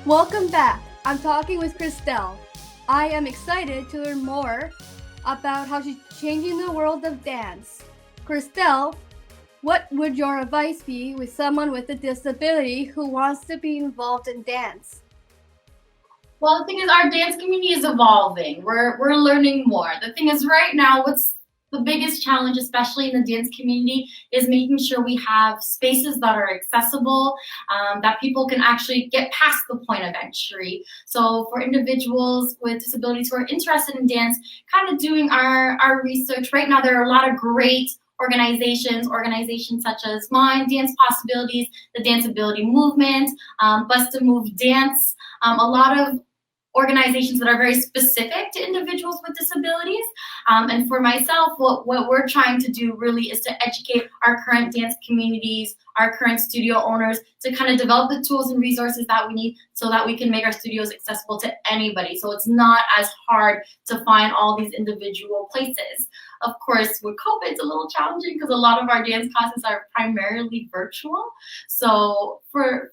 Welcome back. I'm talking with Christelle. I am excited to learn more about how she's changing the world of dance. Christelle, what would your advice be with someone with a disability who wants to be involved in dance? Well, the thing is, our dance community is evolving. We're learning more. The thing is, right now, what's the biggest challenge, especially in the dance community, is making sure we have spaces that are accessible, that people can actually get past the point of entry. So for individuals with disabilities who are interested in dance, kind of doing our research, right now there are a lot of great organizations such as mine, Dance Possibilities, the Dance Ability Movement, Bus to Move Dance, a lot of organizations that are very specific to individuals with disabilities. And for myself, what we're trying to do really is to educate our current dance communities, our current studio owners, to kind of develop the tools and resources that we need so that we can make our studios accessible to anybody. So it's not as hard to find all these individual places. Of course, with COVID, it's a little challenging because a lot of our dance classes are primarily virtual. So for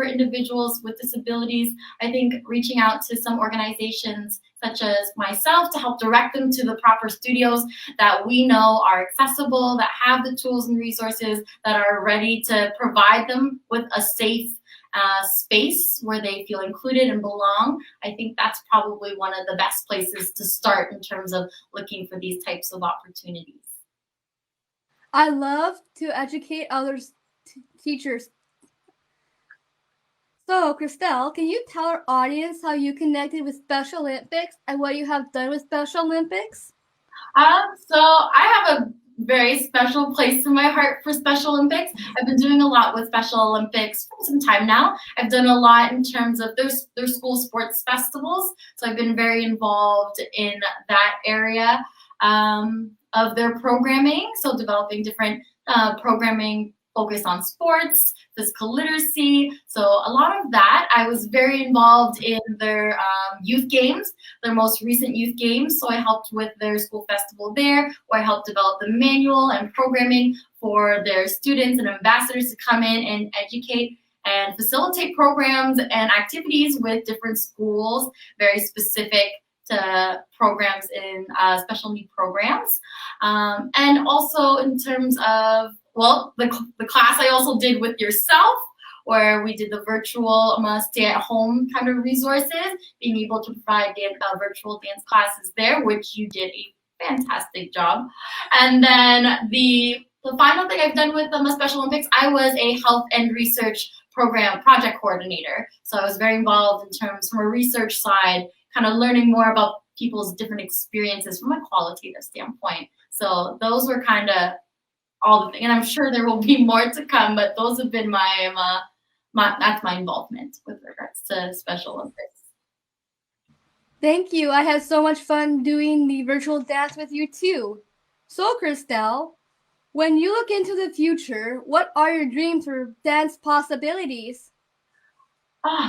individuals with disabilities, I think reaching out to some organizations such as myself to help direct them to the proper studios that we know are accessible, that have the tools and resources, that are ready to provide them with a safe space where they feel included and belong. I think that's probably one of the best places to start in terms of looking for these types of opportunities. I love to educate others, teachers. So, Christelle, can you tell our audience how you connected with Special Olympics and what you have done with Special Olympics? So I have a very special place in my heart for Special Olympics. I've been doing a lot with Special Olympics for some time now. I've done a lot in terms of their school sports festivals. So I've been very involved in that area of their programming. So developing different programming focused on sports, physical literacy. So a lot of that. I was very involved in their youth games, their most recent youth games. So I helped with their school festival there, where I helped develop the manual and programming for their students and ambassadors to come in and educate and facilitate programs and activities with different schools, very specific to programs in special need programs. And also in terms of, well, the class I also did with yourself, where we did the virtual stay-at-home kind of resources, being able to provide virtual dance classes there, which you did a fantastic job. And then the final thing I've done with the Special Olympics, I was a health and research program project coordinator. So I was very involved in terms from a research side, kind of learning more about people's different experiences from a qualitative standpoint. So those were kind of all the things, and I'm sure there will be more to come, but those have been that's my involvement with regards to Special Olympics. Thank you. I had so much fun doing the virtual dance with you too. So, Christelle, when you look into the future, what are your dreams for dance possibilities?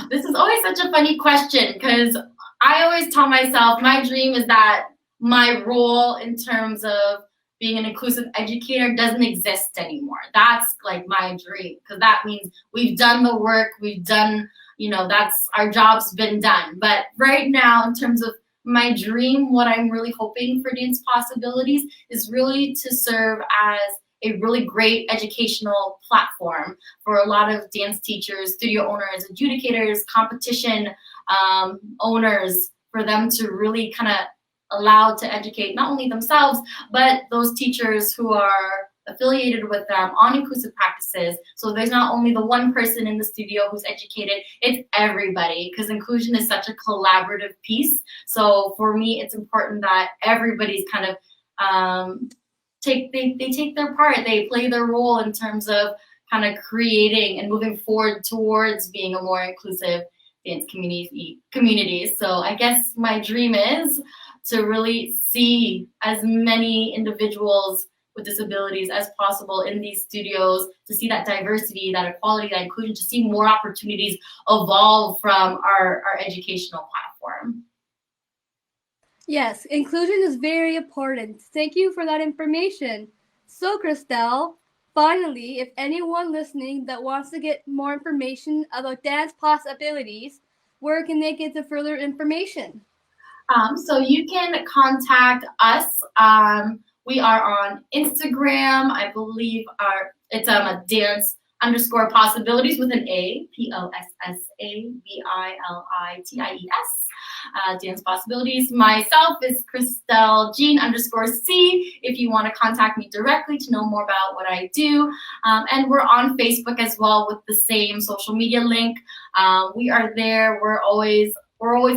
This is always such a funny question because I always tell myself my dream is that my role in terms of being an inclusive educator doesn't exist anymore. That's like my dream, because that means we've done the work, we've done, that's our job's been done. But right now, in terms of my dream, what I'm really hoping for Dance Possibilities is really to serve as a really great educational platform for a lot of dance teachers, studio owners, adjudicators, competition owners, for them to really kind of allowed to educate not only themselves, but those teachers who are affiliated with them on inclusive practices. So there's not only the one person in the studio who's educated, it's everybody, because inclusion is such a collaborative piece. So for me, it's important that everybody's kind of take their part, they play their role in terms of kind of creating and moving forward towards being a more inclusive dance community. So I guess my dream is to really see as many individuals with disabilities as possible in these studios, to see that diversity, that equality, that inclusion, to see more opportunities evolve from our educational platform. Yes, inclusion is very important. Thank you for that information. So, Christelle, finally, if anyone listening that wants to get more information about dance possibilities, where can they get the further information? So you can contact us. We are on Instagram. I believe it's a dance underscore possibilities with an A, POSSABILITIES. Dance possibilities. Myself is Christelle Jean underscore C. If you want to contact me directly to know more about what I do. And we're on Facebook as well with the same social media link. We are there. We're always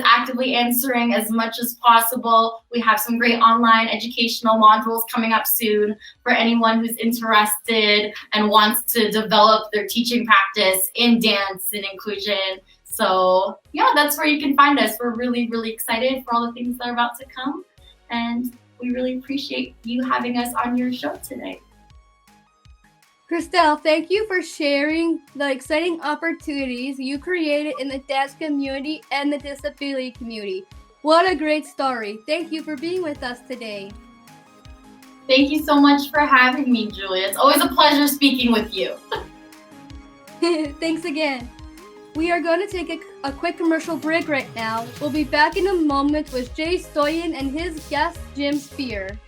actively answering as much as possible. We have some great online educational modules coming up soon for anyone who's interested and wants to develop their teaching practice in dance and inclusion. So yeah, that's where you can find us. We're really, really excited for all the things that are about to come. And we really appreciate you having us on your show today. Christelle, thank you for sharing the exciting opportunities you created in the dance community and the disability community. What a great story. Thank you for being with us today. Thank you so much for having me, Julia. It's always a pleasure speaking with you. Thanks again. We are going to take a quick commercial break right now. We'll be back in a moment with Jay Stoyan and his guest, Jim Spear.